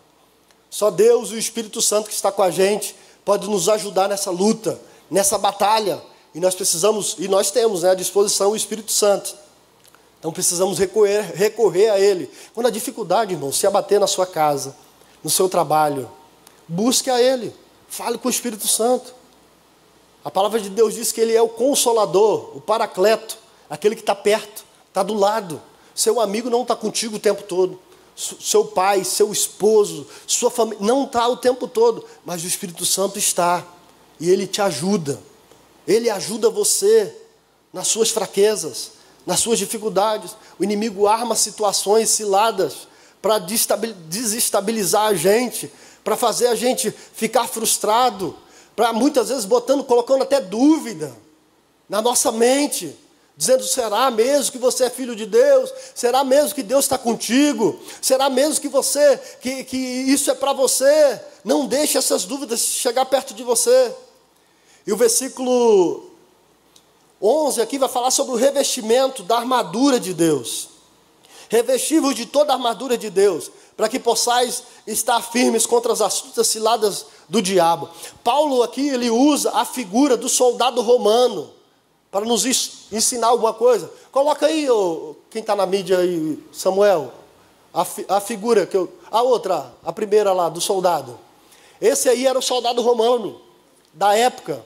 Só Deus e o Espírito Santo que está com a gente pode nos ajudar nessa luta, nessa batalha. E nós precisamos, e nós temos, né, à disposição o Espírito Santo. Então precisamos recorrer a Ele. Quando a dificuldade, irmão, se abater na sua casa, no seu trabalho, busque a Ele. Fale com o Espírito Santo. A palavra de Deus diz que Ele é o Consolador, o Paracleto, aquele que está perto, está do lado. Seu amigo não está contigo o tempo todo. Seu pai, seu esposo, sua família, não está o tempo todo. Mas o Espírito Santo está. E Ele te ajuda. Ele ajuda você nas suas fraquezas, nas suas dificuldades. O inimigo arma situações ciladas para desestabilizar a gente, para fazer a gente ficar frustrado, para muitas vezes colocando até dúvida na nossa mente, dizendo: será mesmo que você é filho de Deus? Será mesmo que Deus está contigo? Será mesmo que isso é para você? Não deixe essas dúvidas chegar perto de você. E o versículo 11 aqui vai falar sobre o revestimento da armadura de Deus. Revesti-vos de toda a armadura de Deus, para que possais estar firmes contra as astutas ciladas do diabo. Paulo aqui, ele usa a figura do soldado romano, para nos ensinar alguma coisa. Coloca aí, quem está na mídia aí, Samuel, a figura, a primeira lá, do soldado. Esse aí era o soldado romano, da época.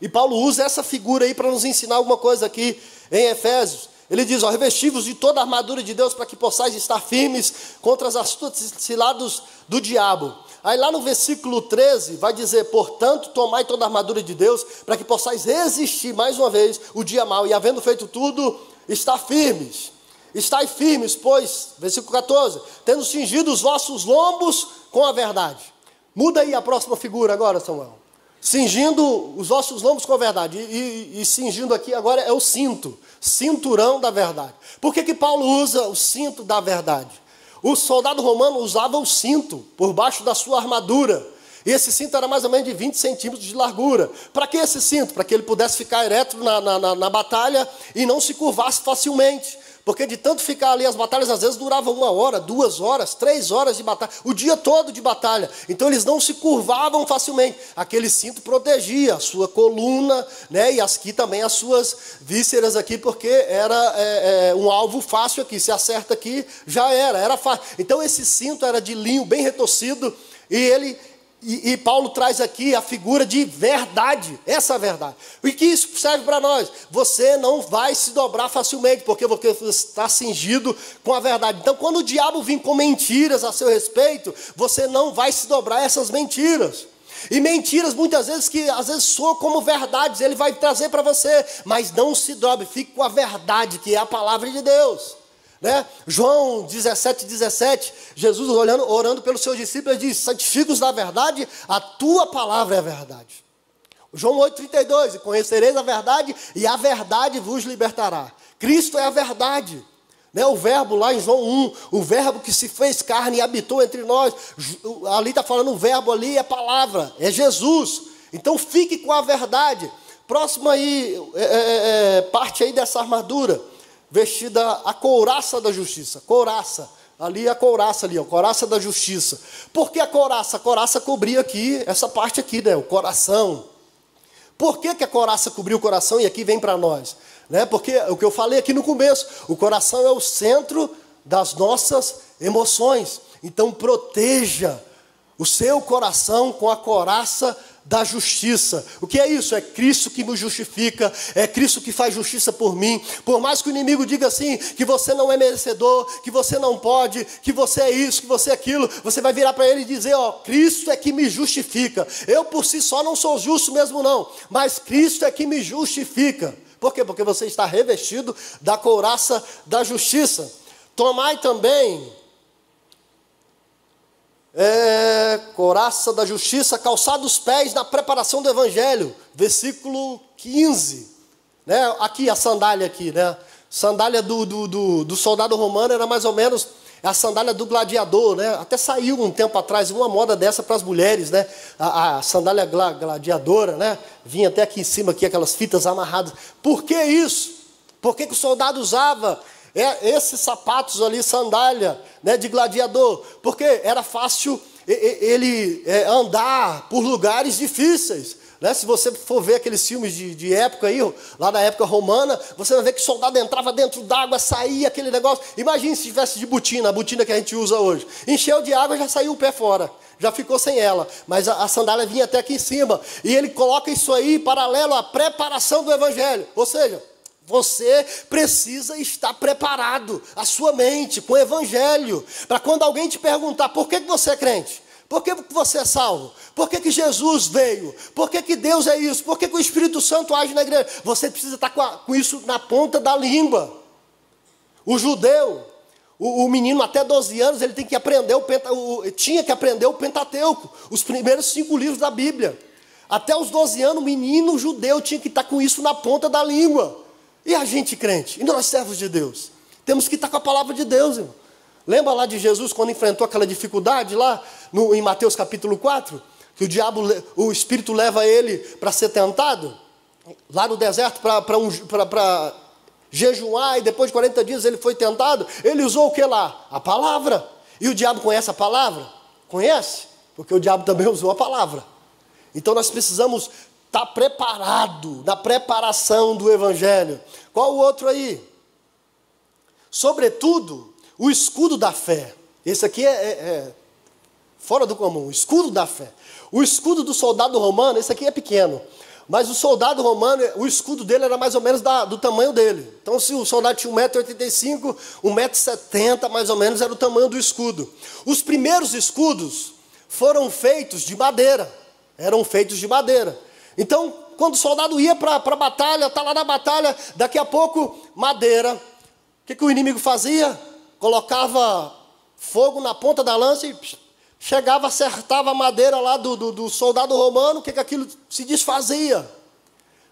E Paulo usa essa figura aí para nos ensinar alguma coisa aqui em Efésios. Ele diz: revesti-vos de toda a armadura de Deus para que possais estar firmes contra as astutas ciladas do diabo. Aí lá no versículo 13 vai dizer: portanto, tomai toda a armadura de Deus para que possais resistir mais uma vez o dia mau. E havendo feito tudo, estar firmes. Estai firmes, pois, versículo 14, tendo cingido os vossos lombos com a verdade. Muda aí a próxima figura agora, Samuel. Cingindo os vossos lombos com a verdade. E cingindo aqui agora é o cinto. Cinturão da verdade. Por que Paulo usa o cinto da verdade? O soldado romano usava o cinto por baixo da sua armadura. E esse cinto era mais ou menos de 20 centímetros de largura. Para que esse cinto? Para que ele pudesse ficar ereto na batalha e não se curvasse facilmente. Porque de tanto ficar ali, as batalhas às vezes duravam 1 hora, 2 horas, 3 horas de batalha, o dia todo de batalha. Então eles não se curvavam facilmente. Aquele cinto protegia a sua coluna, né? E aqui também as suas vísceras aqui, porque era um alvo fácil aqui. Se acerta aqui, já era fácil. Então esse cinto era de linho bem retorcido e ele E Paulo traz aqui a figura de verdade, essa verdade. E que isso serve para nós? Você não vai se dobrar facilmente, porque você está cingido com a verdade. Então, quando o diabo vir com mentiras a seu respeito, você não vai se dobrar a essas mentiras. E mentiras, muitas vezes, que às vezes soam como verdades, ele vai trazer para você. Mas não se dobre, fique com a verdade, que é a palavra de Deus. Né? João 17:17, Jesus orando pelos seus discípulos, diz: santifica-os na verdade, a tua palavra é a verdade. João 8:32, e conhecereis a verdade, e a verdade vos libertará. Cristo é a verdade. Né? O verbo lá em João 1, o verbo que se fez carne e habitou entre nós, ali está falando o verbo ali, é palavra, é Jesus. Então fique com a verdade. Próximo aí, parte aí dessa armadura, vestida a couraça da justiça. Couraça, ali a couraça ali, a couraça da justiça. Por que a couraça? A couraça cobria aqui, essa parte aqui, né, o coração. Por que a couraça cobriu o coração? E aqui vem para nós. Né? Porque o que eu falei aqui no começo, o coração é o centro das nossas emoções. Então proteja o seu coração com a couraça da justiça. O que é isso? É Cristo que me justifica, é Cristo que faz justiça por mim. Por mais que o inimigo diga assim, que você não é merecedor, que você não pode, que você é isso, que você é aquilo, você vai virar para ele e dizer: ó, Cristo é que me justifica. Eu por si só não sou justo mesmo não, mas Cristo é que me justifica. Por quê? Porque você está revestido da couraça da justiça. Tomai também couraça da justiça, calçado os pés na preparação do evangelho, versículo 15, né? Aqui a sandália aqui, né? Sandália do soldado romano era mais ou menos a sandália do gladiador, né? Até saiu um tempo atrás uma moda dessa para as mulheres, né? A sandália gladiadora, né? Vinha até aqui em cima, aqui, aquelas fitas amarradas. Por que isso? Por que o soldado usava esses sapatos ali, sandália, né, de gladiador? Porque era fácil ele andar por lugares difíceis. Né? Se você for ver aqueles filmes de época aí, lá da época romana, você vai ver que o soldado entrava dentro d'água, saía aquele negócio. Imagine se tivesse de botina, a botina que a gente usa hoje. Encheu de água, já saiu o pé fora, já ficou sem ela. Mas a sandália vinha até aqui em cima. E ele coloca isso aí paralelo à preparação do evangelho. Ou seja, você precisa estar preparado, a sua mente, com o evangelho, para quando alguém te perguntar: por que você é crente? Por que você é salvo? Por que Jesus veio? Por que Deus é isso? Por que o Espírito Santo age na igreja? Você precisa estar com isso na ponta da língua. O judeu, o menino até 12 anos, ele tem que aprender tinha que aprender o Pentateuco, os primeiros 5 livros da Bíblia. Até os 12 anos, o menino judeu tinha que estar com isso na ponta da língua. E a gente crente? E nós servos de Deus? Temos que estar com a palavra de Deus, irmão. Lembra lá de Jesus quando enfrentou aquela dificuldade lá em Mateus capítulo 4? Que o Espírito leva ele para ser tentado? Lá no deserto para jejuar, e depois de 40 dias ele foi tentado. Ele usou o que lá? A palavra. E o diabo conhece a palavra? Conhece? Porque o diabo também usou a palavra. Então nós precisamos estar preparado, na preparação do evangelho. Qual o outro aí? Sobretudo, o escudo da fé. Esse aqui é fora do comum, o escudo da fé. O escudo do soldado romano, esse aqui é pequeno. Mas o soldado romano, o escudo dele era mais ou menos do tamanho dele. Então, se o soldado tinha 1,85 m, 1,70 m mais ou menos era o tamanho do escudo. Os primeiros escudos foram feitos de madeira. Eram feitos de madeira. Então, quando o soldado ia para a batalha, está lá na batalha, daqui a pouco, madeira. O que o inimigo fazia? Colocava fogo na ponta da lança e chegava, acertava a madeira lá do soldado romano, o que aquilo se desfazia.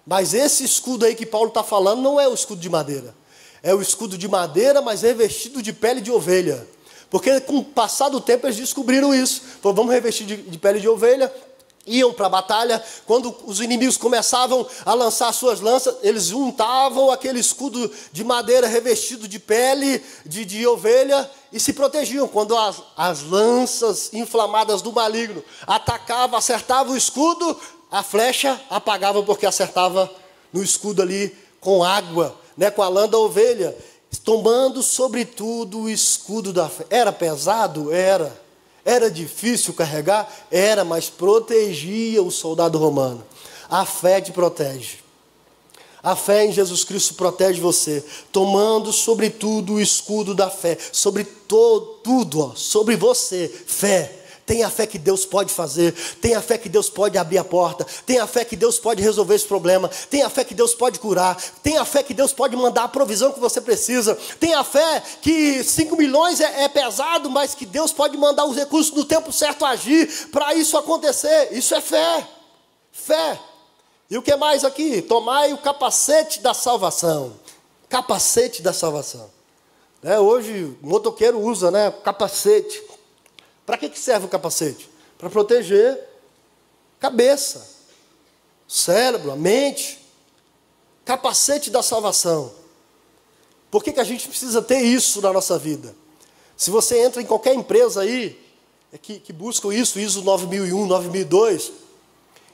Mas esse escudo aí que Paulo está falando não é o escudo de madeira. É o escudo de madeira, mas revestido de pele de ovelha. Porque com o passar do tempo eles descobriram isso. Falaram: vamos revestir de pele de ovelha. Iam para a batalha, quando os inimigos começavam a lançar suas lanças, eles juntavam aquele escudo de madeira revestido de pele de ovelha e se protegiam. Quando as lanças inflamadas do maligno atacavam, acertavam o escudo, a flecha apagava, porque acertava no escudo ali com água, né, com a lã da ovelha. Tomando sobretudo o escudo da fé. Era pesado? Era. Era difícil carregar? Era, mas protegia o soldado romano. A fé te protege. A fé em Jesus Cristo protege você, tomando sobretudo o escudo da fé, sobre tudo, sobre você, fé. Tenha fé que Deus pode fazer, tenha fé que Deus pode abrir a porta, tenha fé que Deus pode resolver esse problema, tenha fé que Deus pode curar, tenha fé que Deus pode mandar a provisão que você precisa, tenha fé que 5 milhões é pesado, mas que Deus pode mandar os recursos no tempo certo agir para isso acontecer. Isso é fé, fé. E o que mais aqui? Tomai o capacete da salvação. Capacete da salvação. Hoje o motoqueiro usa, capacete. Para que serve o capacete? Para proteger a cabeça, o cérebro, a mente. Capacete da salvação. Por que a gente precisa ter isso na nossa vida? Se você entra em qualquer empresa aí, que buscam isso, ISO 9001, 9002,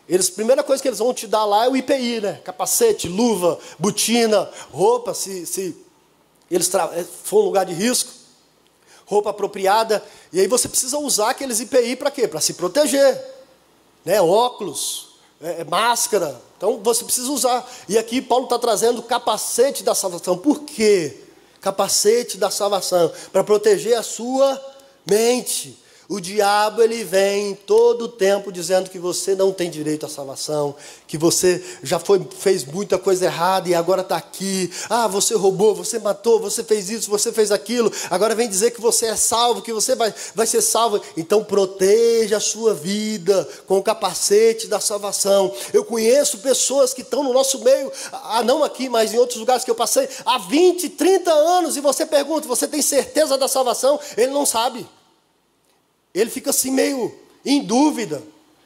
a primeira coisa que eles vão te dar lá é o IPI, capacete, luva, botina, roupa, se eles for um lugar de risco, roupa apropriada. E aí você precisa usar aqueles IPI para quê? Para se proteger. Óculos, máscara. Então você precisa usar. E aqui Paulo está trazendo o capacete da salvação. Por quê? Capacete da salvação. Para proteger a sua mente. O diabo, ele vem todo o tempo dizendo que você não tem direito à salvação, que você já fez muita coisa errada e agora está aqui. Você roubou, você matou, você fez isso, você fez aquilo. Agora vem dizer que você é salvo, que você vai ser salvo. Então proteja a sua vida com o capacete da salvação. Eu conheço pessoas que estão no nosso meio, não aqui, mas em outros lugares que eu passei, há 20, 30 anos, e você pergunta, você tem certeza da salvação? Ele não sabe. Ele fica assim meio em dúvida.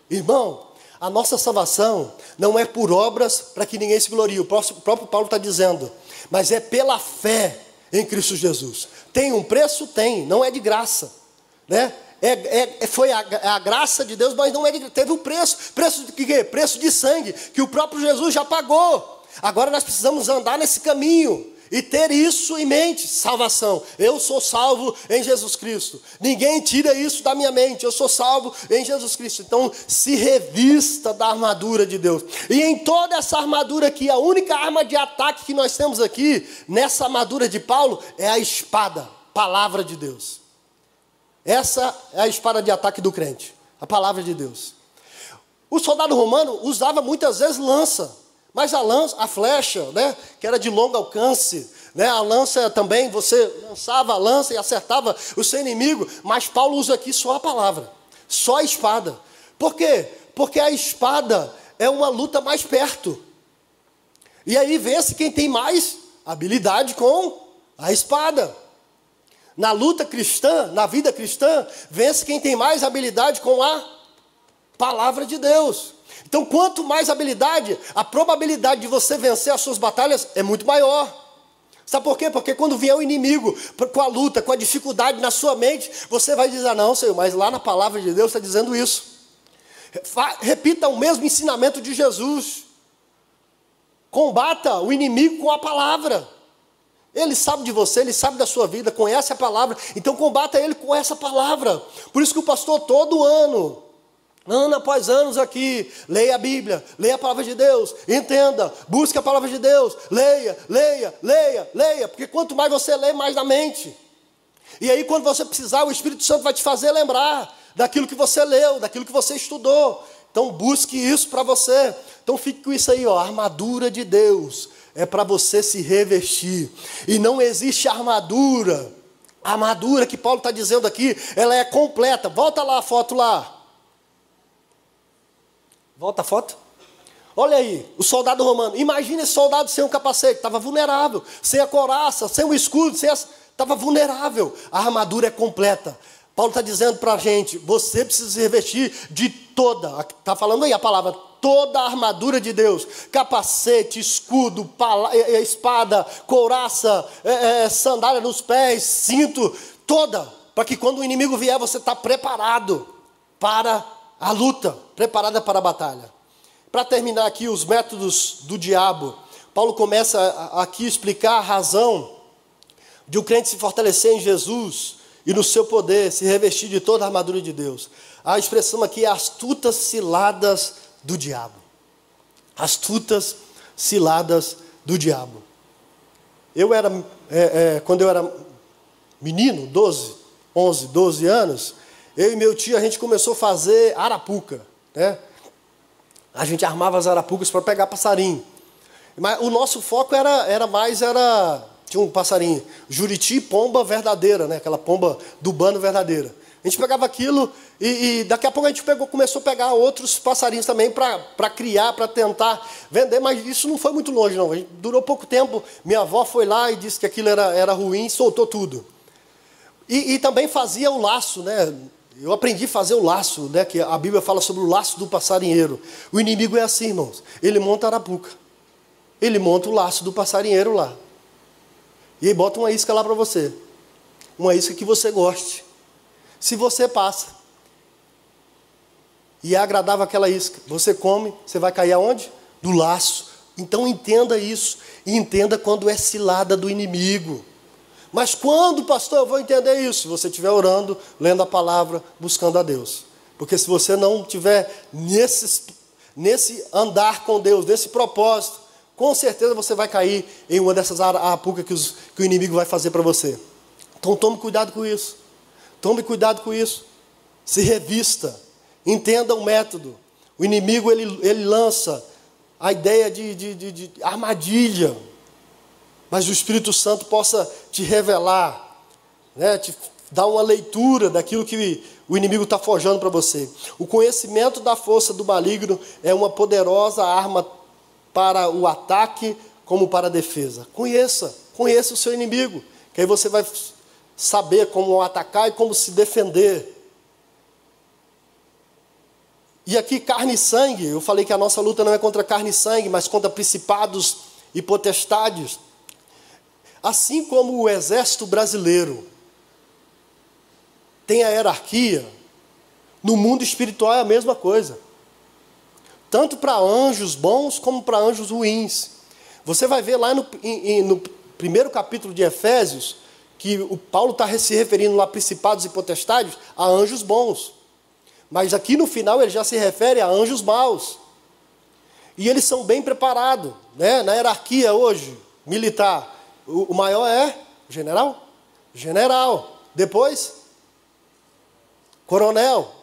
Irmão, a nossa salvação não é por obras para que ninguém se glorie. O próprio Paulo está dizendo. Mas é pela fé em Cristo Jesus. Tem um preço? Tem. Não é de graça. Foi a graça de Deus, mas não é de graça. Teve um preço. Preço de quê? Preço de sangue, que o próprio Jesus já pagou. Agora nós precisamos andar nesse caminho. E ter isso em mente, salvação. Eu sou salvo em Jesus Cristo. Ninguém tira isso da minha mente. Eu sou salvo em Jesus Cristo. Então, se revista da armadura de Deus. E em toda essa armadura aqui, a única arma de ataque que nós temos aqui, nessa armadura de Paulo, é a espada, palavra de Deus. Essa é a espada de ataque do crente, a palavra de Deus. O soldado romano usava muitas vezes lança. Mas a flecha, que era de longo alcance, a lança também, você lançava a lança e acertava o seu inimigo. Mas Paulo usa aqui só a palavra, só a espada. Por quê? Porque a espada é uma luta mais perto. E aí vence quem tem mais habilidade com a espada. Na luta cristã, na vida cristã, vence quem tem mais habilidade com a palavra de Deus. Então, quanto mais habilidade, a probabilidade de você vencer as suas batalhas é muito maior. Sabe por quê? Porque quando vier o inimigo com a luta, com a dificuldade na sua mente, você vai dizer, não, Senhor, mas lá na palavra de Deus está dizendo isso. Repita o mesmo ensinamento de Jesus. Combata o inimigo com a palavra. Ele sabe de você, ele sabe da sua vida, conhece a palavra. Então, combata ele com essa palavra. Por isso que o pastor todo ano após anos aqui, leia a Bíblia, leia a palavra de Deus, entenda, busque a palavra de Deus, leia, porque quanto mais você lê, mais na mente. E aí quando você precisar, o Espírito Santo vai te fazer lembrar daquilo que você leu, daquilo que você estudou. Então busque isso para você. Então fique com isso aí, a armadura de Deus é para você se revestir. E não existe armadura. A armadura que Paulo está dizendo aqui, ela é completa. Volta lá a foto lá. Volta a foto. Olha aí, o soldado romano. Imagina esse soldado sem um capacete. Estava vulnerável. Sem a couraça, sem o escudo. Estava vulnerável. A armadura é completa. Paulo está dizendo para a gente, você precisa se revestir de toda. Está falando aí a palavra, toda a armadura de Deus. Capacete, escudo, espada, couraça, sandália nos pés, cinto. Toda. Para que quando o inimigo vier, você está preparado para a luta, preparada para a batalha. Para terminar aqui os métodos do diabo, Paulo começa aqui a explicar a razão de o crente se fortalecer em Jesus e no seu poder se revestir de toda a armadura de Deus. A expressão aqui é astutas ciladas do diabo. Astutas ciladas do diabo. Quando eu era menino, 11, 12 anos, eu e meu tio, a gente começou a fazer arapuca, né? A gente armava as arapucas para pegar passarinho. Mas o nosso foco tinha um passarinho, juriti e pomba verdadeira, né? Aquela pomba do bando verdadeira. A gente pegava aquilo e daqui a pouco a gente começou a pegar outros passarinhos também para criar, para tentar vender, mas isso não foi muito longe, não. Durou pouco tempo, minha avó foi lá e disse que aquilo era ruim, soltou tudo. E também fazia o laço, né? Eu aprendi a fazer o laço, né? Que a Bíblia fala sobre o laço do passarinheiro. O inimigo é assim, irmãos. Ele monta a arapuca. Ele monta o laço do passarinheiro lá. E aí bota uma isca lá para você. Uma isca que você goste. Se você passa e é agradável aquela isca, você come, você vai cair aonde? Do laço. Então entenda isso. E entenda quando é cilada do inimigo. Mas quando, pastor, eu vou entender isso? Se você estiver orando, lendo a palavra, buscando a Deus. Porque se você não estiver nesse andar com Deus, nesse propósito, com certeza você vai cair em uma dessas arapucas que o inimigo vai fazer para você. Então tome cuidado com isso. Tome cuidado com isso. Se revista. Entenda o método. O inimigo, ele lança a ideia de armadilha. Mas o Espírito Santo possa te revelar, né, te dar uma leitura daquilo que o inimigo está forjando para você. O conhecimento da força do maligno é uma poderosa arma para o ataque como para a defesa. Conheça o seu inimigo, que aí você vai saber como atacar e como se defender. E aqui carne e sangue, eu falei que a nossa luta não é contra carne e sangue, mas contra principados e potestades. Assim como o exército brasileiro tem a hierarquia, no mundo espiritual é a mesma coisa. Tanto para anjos bons como para anjos ruins. Você vai ver lá no primeiro capítulo de Efésios, que o Paulo está se referindo lá a principados e potestades, a anjos bons. Mas aqui no final ele já se refere a anjos maus. E eles são bem preparados, né? Na hierarquia hoje, militar. O maior é general? General. Depois, coronel.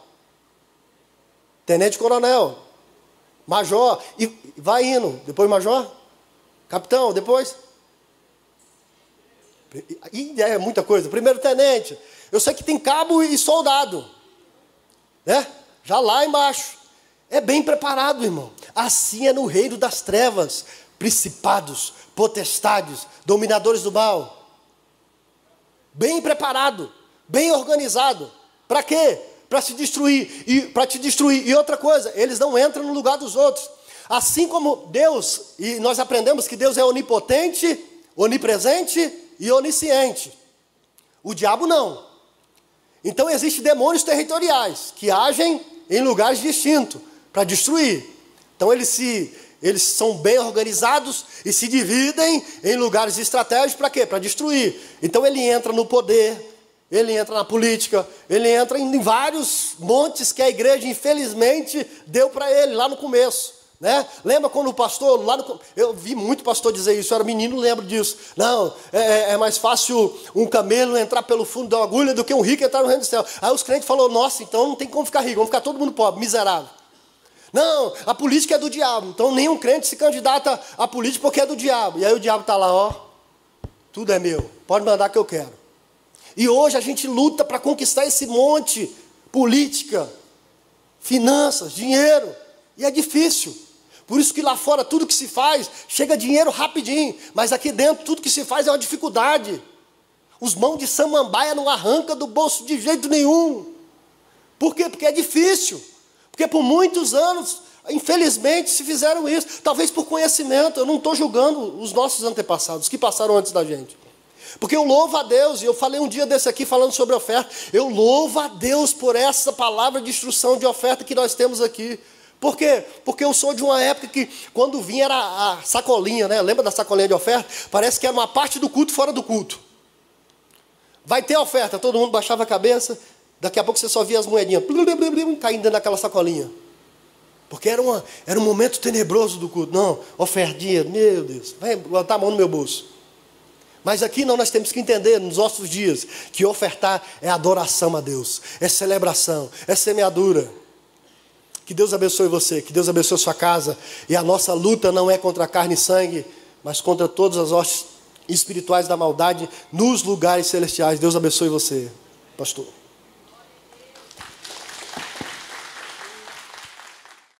Tenente-coronel. Major. E vai indo. Depois major. Capitão. Depois. E é muita coisa. Primeiro tenente. Eu sei que tem cabo e soldado. Né? Já lá embaixo. É bem preparado, irmão. Assim é no reino das trevas. Principados, potestades, dominadores do mal. Bem preparado, bem organizado. Para quê? Para se destruir. Para te destruir. E outra coisa, eles não entram no lugar dos outros. Assim como Deus, e nós aprendemos que Deus é onipotente, onipresente e onisciente. O diabo não. Então existem demônios territoriais que agem em lugares distintos para destruir. Então eles são bem organizados e se dividem em lugares estratégicos para quê? Para destruir. Então ele entra no poder, ele entra na política, ele entra em vários montes que a igreja, infelizmente, deu para ele lá no começo. Né? Lembra quando o pastor, eu vi muito pastor dizer isso, eu era menino, lembro disso. Não, é mais fácil um camelo entrar pelo fundo da agulha do que um rico entrar no reino do céu. Aí os crentes falaram, nossa, então não tem como ficar rico, vamos ficar todo mundo pobre, miserável. Não, a política é do diabo. Então nenhum crente se candidata à política porque é do diabo. E aí o diabo está lá, ó. Tudo é meu. Pode mandar que eu quero. E hoje a gente luta para conquistar esse monte. Política, finanças, dinheiro. E é difícil. Por isso que lá fora tudo que se faz, chega dinheiro rapidinho. Mas aqui dentro tudo que se faz é uma dificuldade. Os mãos de samambaia não arrancam do bolso de jeito nenhum. Por quê? Porque é difícil. Porque por muitos anos, infelizmente, se fizeram isso. Talvez por conhecimento. Eu não estou julgando os nossos antepassados, que passaram antes da gente. Porque eu louvo a Deus, e eu falei um dia desse aqui falando sobre oferta. Eu louvo a Deus por essa palavra de instrução de oferta que nós temos aqui. Por quê? Porque eu sou de uma época que, quando vinha, era a sacolinha, né? Lembra da sacolinha de oferta? Parece que era uma parte do culto fora do culto. Vai ter oferta, todo mundo baixava a cabeça, daqui a pouco você só via as moedinhas caindo dentro daquela sacolinha. Porque era um momento tenebroso do culto. Não, ofertinha, meu Deus, vai botar a mão no meu bolso. Mas aqui não, nós temos que entender nos nossos dias que ofertar é adoração a Deus, é celebração, é semeadura. Que Deus abençoe você, que Deus abençoe a sua casa. E a nossa luta não é contra a carne e sangue, mas contra todas as hostes espirituais da maldade nos lugares celestiais. Deus abençoe você, pastor.